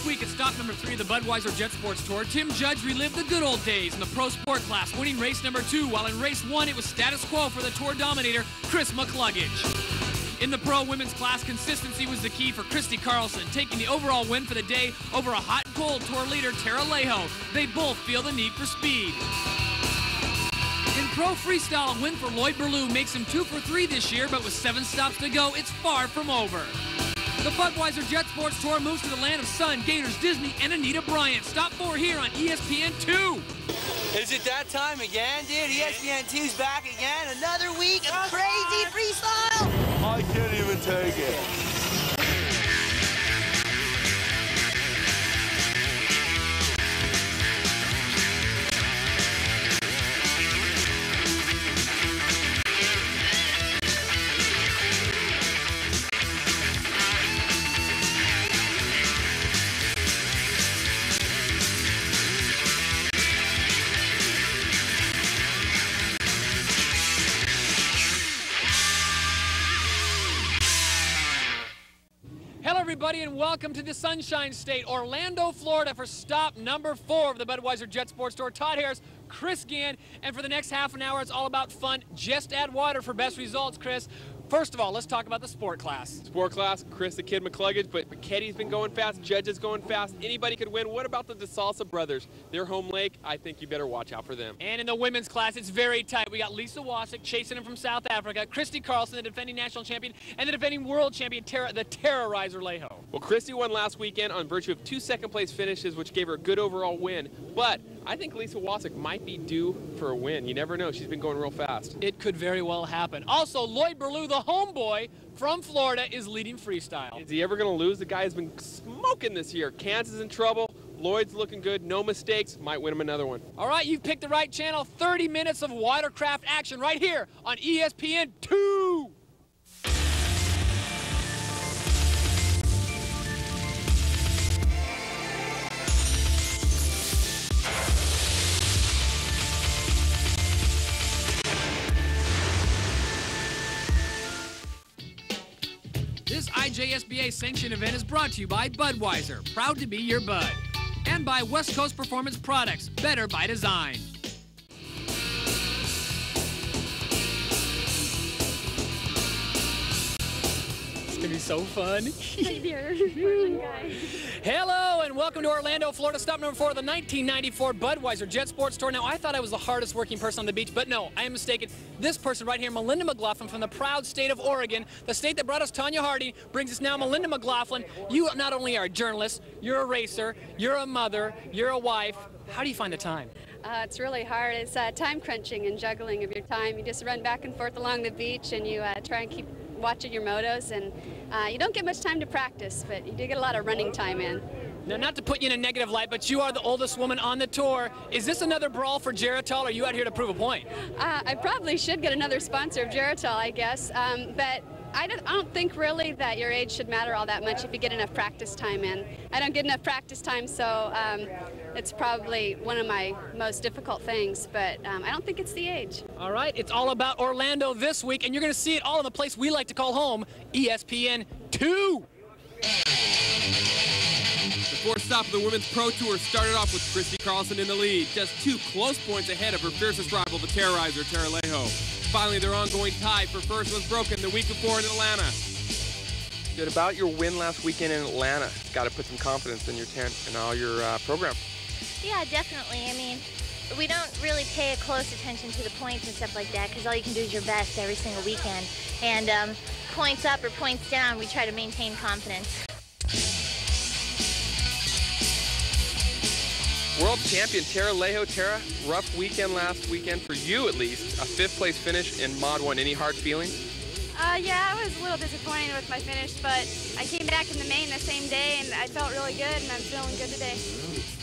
week at stop number 3 of the Budweiser Jet Sports Tour, Tim Judge relived the good old days in the Pro Sport class, winning race number 2, while in race 1 it was status quo for the Tour dominator, Chris McCluggage. In the Pro Women's class, consistency was the key for Christy Carlson, taking the overall win for the day over a hot and cold Tour leader, Tara Lejo. They both feel the need for speed. In Pro Freestyle, a win for Lloyd Berlew makes him 2 for 3 this year, but with 7 stops to go, it's far from over. The Budweiser Jet Sports Tour moves to the land of Sun, Gators, Disney, and Anita Bryant. Stop 4 here on ESPN2. Is it that time again, dude? ESPN2's back again. Another week of crazy freestyle. I can't even take it. Everybody, and welcome to the Sunshine State, Orlando, Florida, for stop number 4 of the Budweiser Jet Sports Tour. Todd Harris, Chris Gann, and for the next half an hour, it's all about fun. Just add water for best results, Chris. First of all, let's talk about the sport class. Sport class, Chris the Kid McCluggage, but McKetty's been going fast, Judge is going fast. Anybody could win. What about the DeSalsa brothers? They're home lake. I think you better watch out for them. And in the women's class, it's very tight. We got Lisa Wasik chasing him from South Africa, Christy Carlson, the defending national champion, and the defending world champion, the terrorizer Lejo. Well, Christy won last weekend on virtue of 2 second-place finishes, which gave her a good overall win. But I think Lisa Wasik might be due for a win. You never know. She's been going real fast. It could very well happen. Also, Lloyd Berlew, the homeboy from Florida, is leading freestyle. Is he ever going to lose? The guy has been smoking this year. Kansas in trouble. Lloyd's looking good. No mistakes. Might win him another one. All right, you've picked the right channel. 30 minutes of watercraft action right here on ESPN2. This IJSBA sanctioned event is brought to you by Budweiser, proud to be your bud, and by West Coast Performance Products, better by design. It's gonna be so fun. Hello and welcome to Orlando, Florida, stop number 4 of the 1994 Budweiser Jet Sports Tour. Now, I thought I was the hardest working person on the beach, but no, I am mistaken. This person right here, Melinda McLaughlin from the proud state of Oregon, the state that brought us Tanya Harding, brings us now Melinda McLaughlin. You not only are a journalist, you're a racer, you're a mother, you're a wife. How do you find the time? It's really hard. It's time crunching and juggling of your time. You just run back and forth along the beach and you try and keep watching your motos, and you don't get much time to practice, but you do get a lot of running time in. Now, not to put you in a negative light, but you are the oldest woman on the tour. Is this another brawl for Geritol, or are you out here to prove a point? I probably should get another sponsor of Geritol, I guess, but I don't think really that your age should matter all that much if you get enough practice time in. I don't get enough practice time, so it's probably one of my most difficult things, but I don't think it's the age. All right, it's all about Orlando this week, and you're going to see it all in the place we like to call home, ESPN2. The fourth stop of the Women's Pro Tour started off with Christy Carlson in the lead, just 2 close points ahead of her fiercest rival, the terrorizer, Tara Lejo. Finally, their ongoing tie for first was broken the week before in Atlanta. Good about your win last weekend in Atlanta. Got to put some confidence in your tent and all your program. Yeah, definitely. I mean, we don't really pay a close attention to the points and stuff like that because all you can do is your best every single weekend. And points up or points down, we try to maintain confidence. World champion Tara Lejo. Tara, rough weekend last weekend for you at least. A 5th place finish in Mod 1. Any hard feelings? Yeah, I was a little disappointed with my finish, but I came back in the main the same day, and I felt really good, and I'm feeling good today.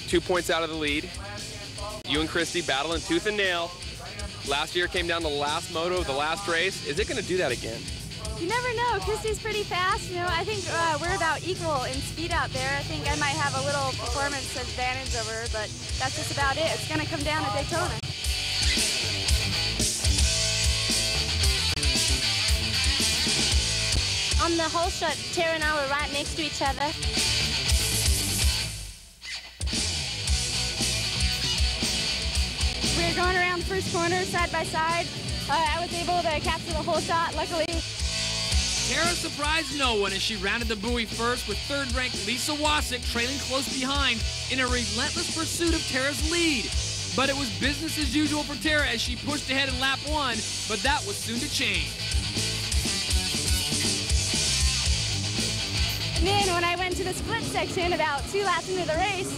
2 points out of the lead. You and Christy battling tooth and nail. Last year came down to the last moto of the last race. Is it going to do that again? You never know. Christy's pretty fast. You know, I think we're about equal in speed out there. I think I might have a little performance advantage over her, but that's just about it. It's going to come down to Daytona. On the whole shot, Tara and I were right next to each other. we were going around the first corner side by side. I was able to capture the whole shot, luckily. Tara surprised no one as she rounded the buoy first, with third-ranked Lisa Wasik trailing close behind in a relentless pursuit of Tara's lead. But it was business as usual for Tara as she pushed ahead in lap 1, but that was soon to change. And then when I went to the split section about 2 laps into the race,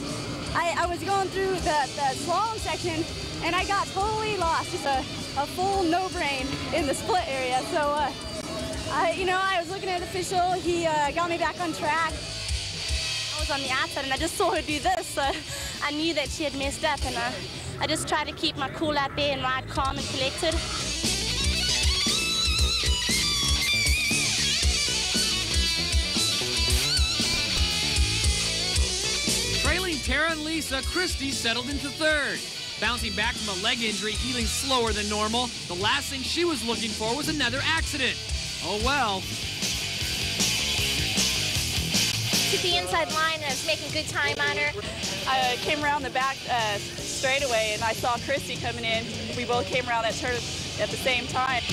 I was going through the slalom section and I got totally lost. Just a full no-brain in the split area. So, I was looking at the official. He got me back on track. I was on the outside and I just saw her do this. So I knew that she had messed up, and I just tried to keep my cool out there and ride calm and collected. Trailing Tara and Lisa, Christy settled into third. Bouncing back from a leg injury, healing slower than normal, the last thing she was looking for was another accident. Oh well. Took the inside line and I was making good time on her. I came around the back straightaway and I saw Christy coming in. We both came around that turn at the same time.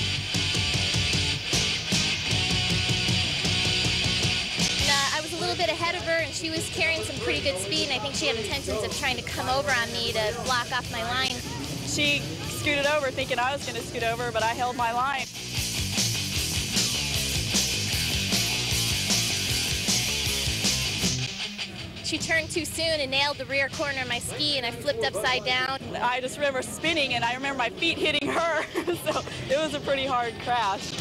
I was a little bit ahead of her and she was carrying some pretty good speed, and I think she had intentions of trying to come over on me to block off my line. She scooted over thinking I was going to scoot over, but I held my line. She turned too soon and nailed the rear corner of my ski, and I flipped upside down. I just remember spinning and I remember my feet hitting her, so it was a pretty hard crash.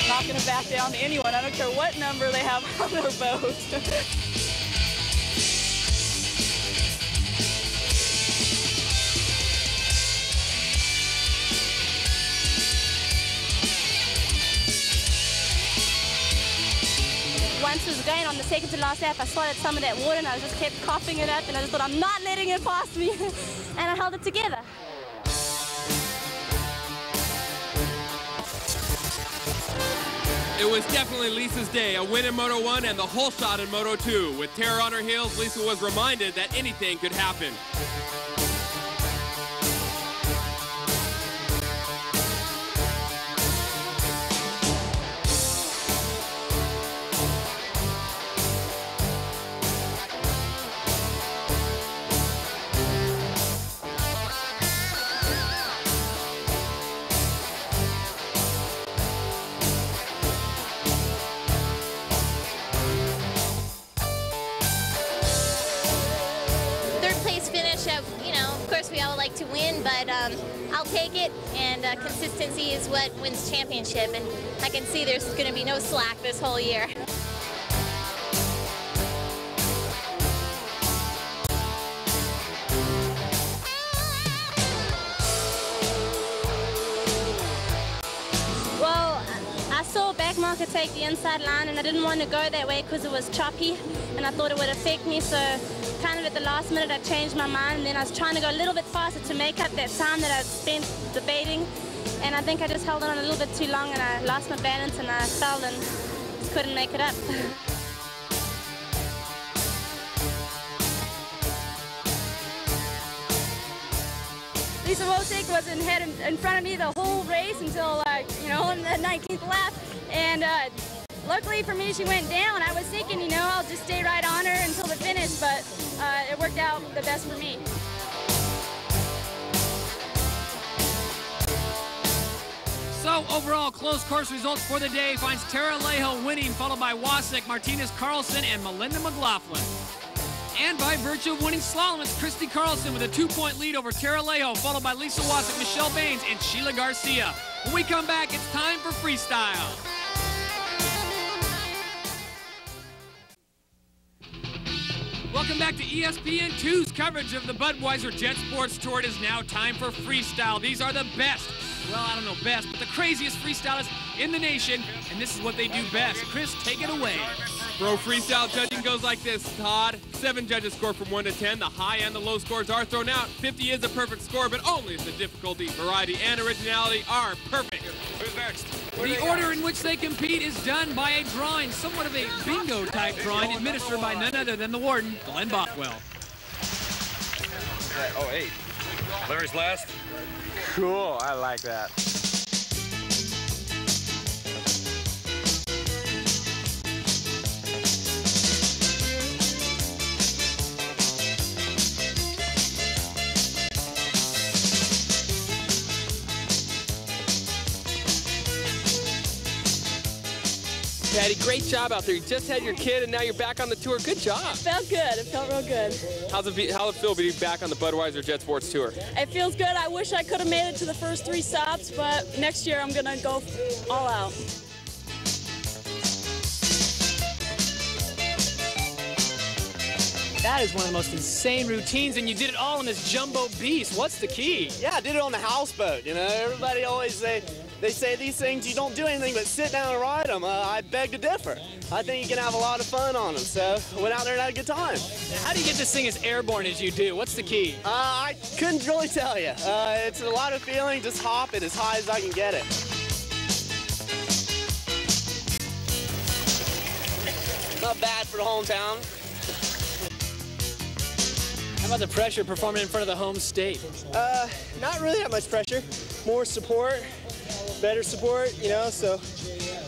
I'm not going to back down to anyone. I don't care what number they have on their boat. Once it was going on the second to last lap, I swallowed some of that water and I just kept coughing it up, and I just thought, I'm not letting it pass me. And I held it together. It was definitely Lisa's day, a win in Moto 1 and the whole shot in Moto 2. With Tara on her heels, Lisa was reminded that anything could happen. Of course, we all like to win, but I'll take it, and consistency is what wins championship, and I can see there's going to be no slack this whole year. Well, I saw back marker take the inside line, and I didn't want to go that way because it was choppy, and I thought it would affect me, so kind of at the last minute I changed my mind, and then I was trying to go a little bit faster to make up that time that I'd spent debating, and I think I just held on a little bit too long and I lost my balance and I fell and just couldn't make it up. Lisa Wasik was in front of me the whole race until, on the 19th lap, and luckily for me, she went down. I was thinking, I'll just stay right on her until the finish, but it worked out the best for me. So overall, close course results for the day finds Tara Alejo winning, followed by Wasik, Martinez Carlson, and Melinda McLaughlin. And by virtue of winning slalom, it's Christy Carlson with a 2-point lead over Tara Alejo, followed by Lisa Wasik, Michelle Baines, and Sheila Garcia. When we come back, it's time for freestyle. Welcome back to ESPN2's coverage of the Budweiser Jet Sports Tour. It is now time for freestyle. These are the best, well, I don't know best, but the craziest freestylers in the nation, and this is what they do best. Chris, take it away. Pro freestyle judging goes like this, Todd. 7 judges score from 1 to 10. The high and the low scores are thrown out. 50 is a perfect score, but only if the difficulty, variety, and originality are perfect. Who's next? The order in which they compete is done by a drawing, somewhat of a bingo-type drawing, administered by none other than the warden, Glenn Bothwell. that? Oh, 8. Larry's last. Cool, I like that. Patty, great job out there. You just had your kid, and now you're back on the tour. Good job. It felt good. It felt real good. How's it feel to be back on the Budweiser Jet Sports Tour? It feels good. I wish I could have made it to the first 3 stops, but next year I'm going to go all out. That is one of the most insane routines, and you did it all in this jumbo beast. What's the key? Yeah, I did it on the houseboat. You know, everybody always say these things, you don't do anything but sit down and ride them. I beg to differ. I think you can have a lot of fun on them. So I went out there and had a good time. How do you get this thing as airborne as you do? What's the key? I couldn't really tell you. It's a lot of feeling. Just hop it as high as I can get it. Not bad for the hometown. How about the pressure performing in front of the home state? Not really that much pressure. More support, better support, you know, so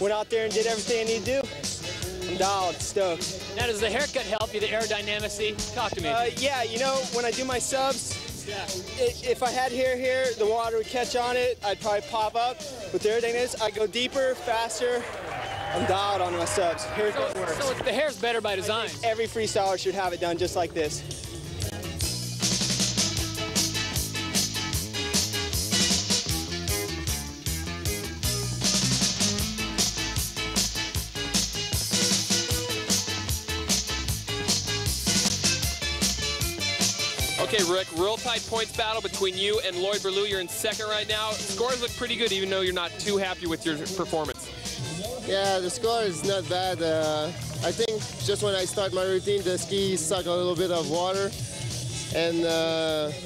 went out there and did everything I need to do. I'm dialed, stoked. Now, does the haircut help you, the aerodynamics? Talk to me. Yeah, you know, when I do my subs, if I had hair here, the water would catch on it, I'd probably pop up. But the other thing is, I go deeper, faster. I'm dialed on my subs. Haircut works. So the hair's better by design. Every freestyler should have it done just like this. Okay, Rick, real tight points battle between you and Lloyd Berlew. You're in second right now. Scores look pretty good, even though you're not too happy with your performance. Yeah, the score is not bad. I think just when I start my routine, the skis suck a little bit of water, and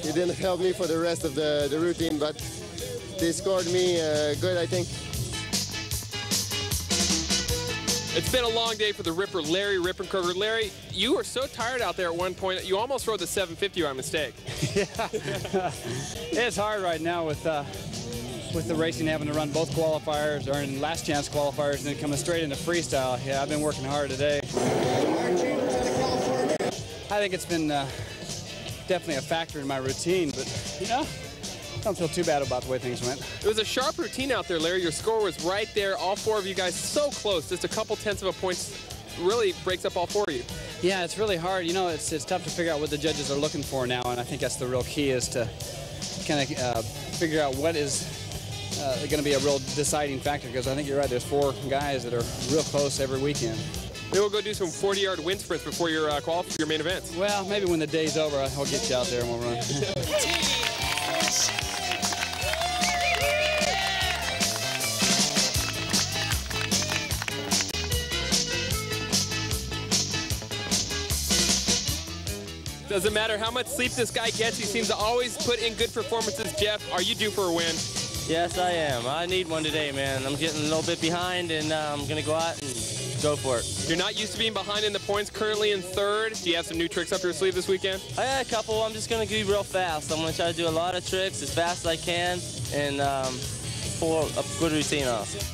it didn't help me for the rest of the routine, but they scored me good, I think. It's been a long day for the Ripper, Larry Rippenkroger. Larry, you were so tired out there at one point that you almost rode the 750 by mistake. Yeah, it's hard right now with the racing, having to run both qualifiers or in last chance qualifiers and then coming straight into freestyle. Yeah, I've been working hard today. I think it's been definitely a factor in my routine, but you know, I don't feel too bad about the way things went. It was a sharp routine out there, Larry. Your score was right there. All 4 of you guys so close. Just a couple tenths of a point really breaks up all 4 of you. Yeah, it's really hard. You know, it's tough to figure out what the judges are looking for now, and I think that's the real key, is to kind of figure out what is going to be a real deciding factor, because I think you're right. There's 4 guys that are real close every weekend. Maybe we'll go do some 40-yard wind sprints before your qualify for your main events. Well, maybe when the day's over, I'll get you out there and we'll run. Doesn't matter how much sleep this guy gets, he seems to always put in good performances. Jeff, are you due for a win? Yes, I am. I need one today, man. I'm getting a little bit behind, and I'm going to go out and go for it. You're not used to being behind in the points, currently in 3rd. Do you have some new tricks up your sleeve this weekend? I got a couple. I'm just going to do real fast. I'm going to try to do a lot of tricks as fast as I can and pull a good routine off.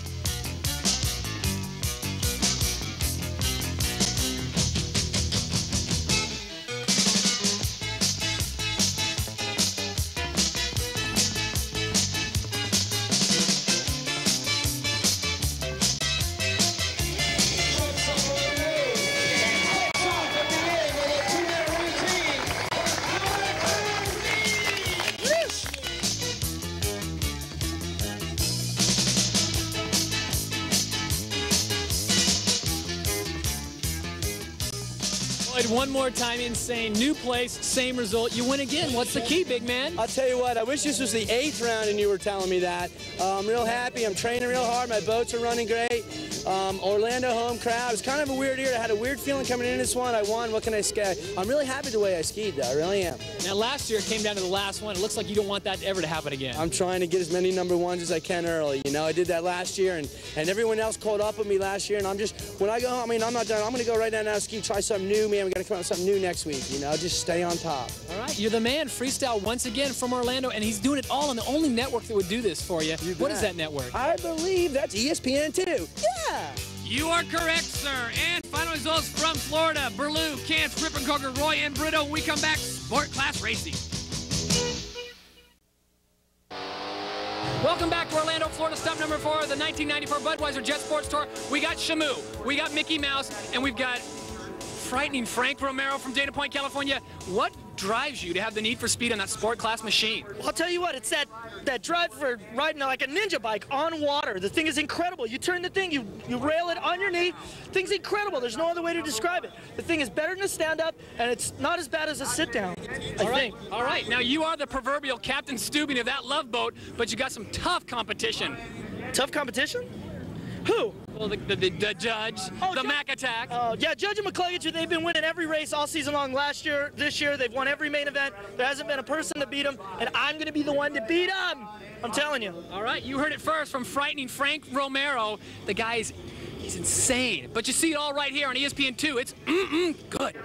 One more time, insane. New place, same result. You win again. What's the key, big man? I'll tell you what, I wish this was the 8th round and you were telling me that. I'm real happy. I'm training real hard. My boats are running great. Orlando home crowd. It's kind of a weird year. I had a weird feeling coming into this one. I won. What can I say? I'm really happy the way I skied, though. I really am. Now, last year it came down to the last one. It looks like you don't want that ever to happen again. I'm trying to get as many number 1s as I can early. You know, I did that last year, and everyone else caught up with me last year, and I'm just, when I go home, I mean, I'm not done. I'm going to go right down and ski, try something new, man. We got to come up with something new next week, you know, just stay on top. All right, you're the man. Freestyle once again from Orlando, and he's doing it all on the only network that would do this for you. What is that network? I believe that's ESPN2. Yeah! You are correct, sir. And final results from Florida. Berlew, Kantz, Rippenkoger, Roy, and Brito. When we come back, Sport Class Racing. Welcome back to Orlando, Florida. Stop number 4 of the 1994 Budweiser Jet Sports Tour. We got Shamu, we got Mickey Mouse, and we've got frightening Frank Romero from Dana Point, California. What drives you to have the need for speed on that sport class machine? Well, I'll tell you what, it's that drive for riding like a ninja bike on water. The thing is incredible. You turn the thing, you rail it on your knee. The thing's incredible. There's no other way to describe it. The thing is better than a stand-up, and it's not as bad as a sit-down, I think. All right. Now, you are the proverbial Captain Stubing of that love boat, but you got some tough competition. Tough competition? Who? Well, the Judge, the Mac Attack. Yeah, Judge and McCluggage, they've been winning every race all season long. Last year, this year, they've won every main event. There hasn't been a person to beat them, and I'm going to be the one to beat them. I'm telling you. All right, you heard it first from frightening Frank Romero. The guy's, he's insane. But you see it all right here on ESPN2. It's good.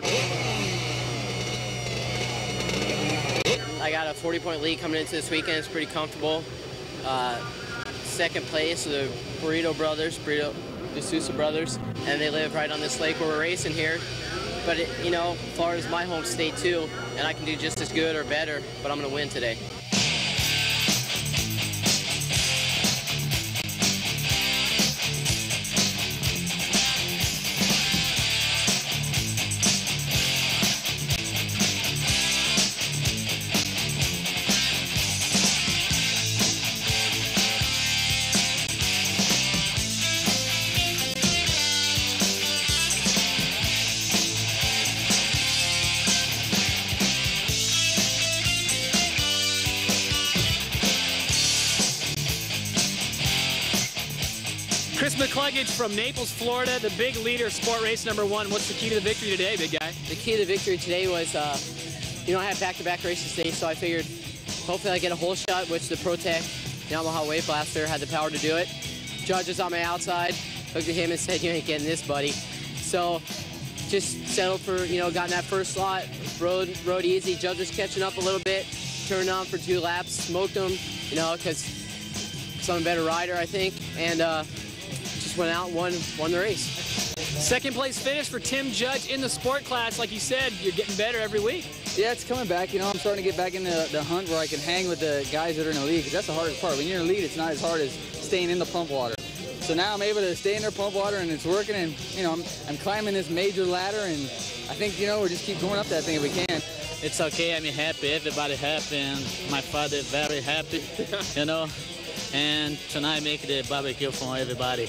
I got a 40-point lead coming into this weekend. It's pretty comfortable. Second place, the De Sousa brothers, and they live right on this lake where we're racing here. But, you know, Florida's my home state, too, and I can do just as good or better, but I'm going to win today. Chris McCluggage from Naples, Florida, the big leader, sport race number 1. What's the key to the victory today, big guy? The key to the victory today was, you know, I had back-to-back races today, so I figured hopefully I get a hole shot, which the ProTech Yamaha Wave Blaster had the power to do it. Judge was on my outside, looked at him and said, "You ain't getting this, buddy." So just settled for, you know, got in that first slot, rode easy. Judge was catching up a little bit, turned on for 2 laps, smoked him, you know, because I'm a better rider, I think, and just went out and won the race. Second place finish for Tim Judge in the sport class. Like you said, you're getting better every week. Yeah, it's coming back. You know, I'm starting to get back in the hunt where I can hang with the guys that are in the lead, because that's the hardest part. When you're in the lead, it's not as hard as staying in the pump water. So now I'm able to stay in their pump water, and it's working, and, you know, I'm climbing this major ladder, and I think, you know, we'll just keep going up that thing if we can. It's okay. I'm happy. Everybody happy, and my father very happy, you know. And tonight make the barbecue for everybody.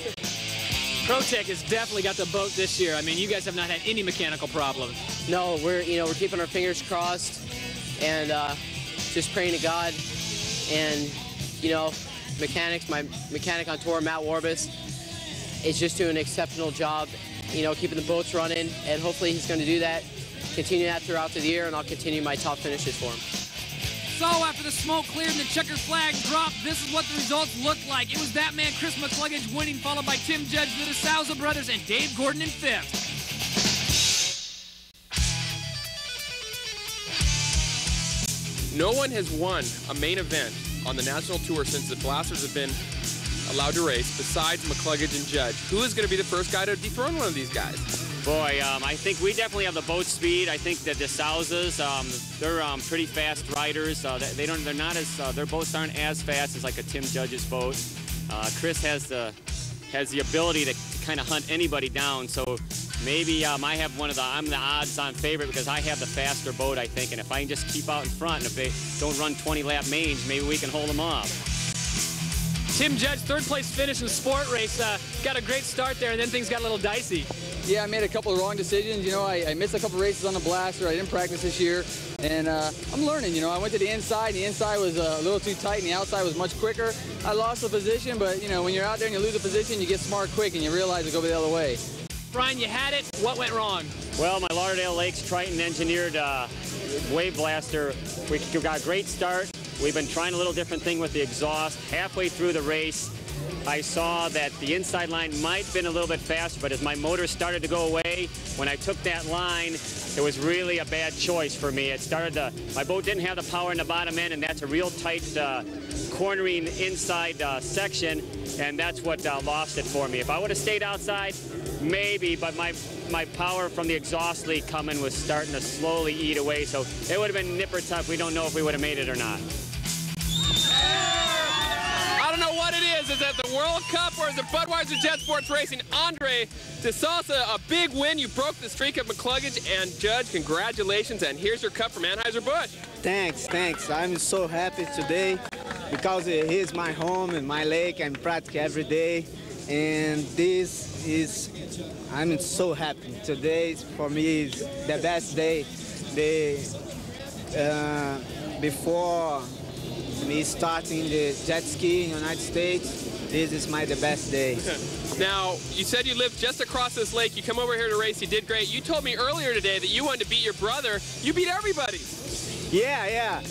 ProTech has definitely got the boat this year. I mean, you guys have not had any mechanical problems. No, we're keeping our fingers crossed and just praying to God. And, you know, my mechanic on tour, Matt Warbus, is just doing an exceptional job, you know, keeping the boats running, and hopefully he's going to do that, continue that throughout the year, and I'll continue my top finishes for him. So after the smoke cleared and the checkered flag dropped, this is what the results looked like. It was that man, Chris McCluggage, winning, followed by Tim Judge, the De Sousa brothers, and Dave Gordon in 5th. No one has won a main event on the national tour since the Blasters have been allowed to race, besides McCluggage and Judge. Who is going to be the first guy to dethrone one of these guys? Boy, I think we definitely have the boat speed. I think the De Sousas, they're pretty fast riders. They're not as their boats aren't as fast as like a Tim Judge's boat. Chris has the ability to kind of hunt anybody down. So maybe I'm the odds-on favorite because I have the faster boat, I think. And if I can just keep out in front, and if they don't run 20-lap mains, maybe we can hold them off. Tim Judge, 3rd place finish in the sport race. Got a great start there, and then things got a little dicey. Yeah, I made a couple of wrong decisions. You know, I missed a couple of races on the Blaster. I didn't practice this year, and I'm learning. You know, I went to the inside, and the inside was a little too tight, and the outside was much quicker. I lost the position, but, you know, when you're out there and you lose a position, you get smart quick, and you realize to go the other way. Brian, you had it. What went wrong? Well, my Lauderdale Lakes Triton engineered Wave Blaster, we got a great start. We've been trying a little different thing with the exhaust. Halfway through the race, I saw that the inside line might have been a little bit faster, but as my motor started to go away, when I took that line, it was really a bad choice for me. It started to, my boat didn't have the power in the bottom end, and that's a real tight cornering inside section, and that's what lost it for me. If I would have stayed outside, maybe, but my power from the exhaust leak coming was starting to slowly eat away, so it would have been nipper tough. We don't know if we would have made it or not. I don't know what it is. Is it the World Cup or is it Budweiser Jet Sports Racing? Andre de Salsa, a big win. You broke the streak of McCluggage, and Judge, congratulations, and here's your cup from Anheuser-Busch. Thanks. I'm so happy today because it is my home and my lake. I practice every day, and this is, I'm so happy. Today, for me, is the best day. Before me starting the jet ski in the United States, this is the best day. Now, you said you lived just across this lake. You come over here to race. You did great. You told me earlier today that you wanted to beat your brother. You beat everybody. Yeah.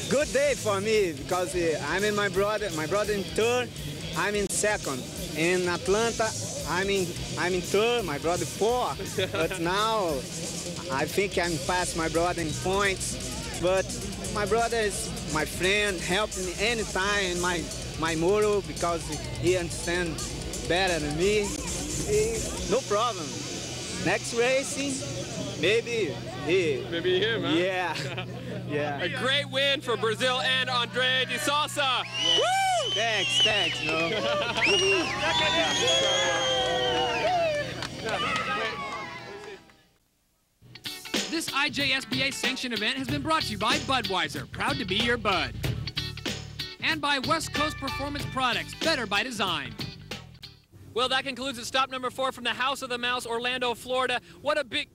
Good day for me because I'm in my brother in third, I'm in second. In Atlanta, I'm in third, my brother fourth. But now, I think I'm past my brother in points. But my brother is my friend, helped me anytime in my motor because he understands better than me. No problem. Next racing, maybe he. Maybe him, huh? Yeah. A great win for Brazil and Andre de Salsa. Yeah. Woo! Thanks, no. This IJSBA sanctioned event has been brought to you by Budweiser, proud to be your bud. And by West Coast Performance Products, better by design. Well, that concludes stop number 4 from the House of the Mouse, Orlando, Florida. What a big...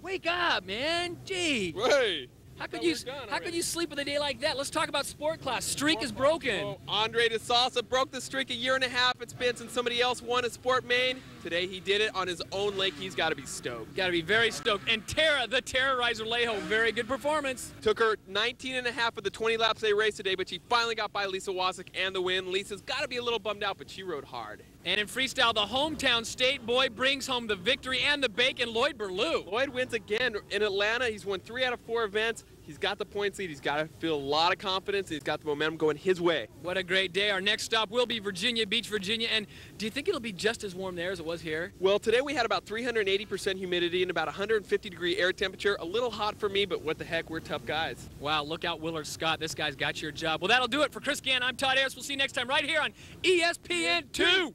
Wake up, man. Gee. Hey. How could you sleep with a day like that? Let's talk about sport class. Streak is broken. Oh, Andre de Salsa broke the streak a year and a half. It's been since somebody else won a Sport Main. Today he did it on his own lake. He's got to be stoked. Got to be very stoked. And Tara, the Terrorizer Lejo, very good performance. Took her 19 and a half of the 20 laps they raced today, but she finally got by Lisa Wasik and the win. Lisa's got to be a little bummed out, but she rode hard. And in freestyle, the hometown state boy brings home the victory and the bacon, Lloyd Berlew. Lloyd wins again in Atlanta. He's won 3 out of 4 events. He's got the points lead. He's got to feel a lot of confidence. He's got the momentum going his way. What a great day. Our next stop will be Virginia Beach, Virginia. And do you think it'll be just as warm there as it was here? Well, today we had about 380% humidity and about 150-degree air temperature. A little hot for me, but what the heck, we're tough guys. Wow, look out, Willard Scott. This guy's got your job. Well, that'll do it for Chris Gann. I'm Todd Harris. We'll see you next time right here on ESPN2.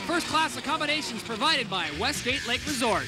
First class accommodations provided by Westgate Lake Resort.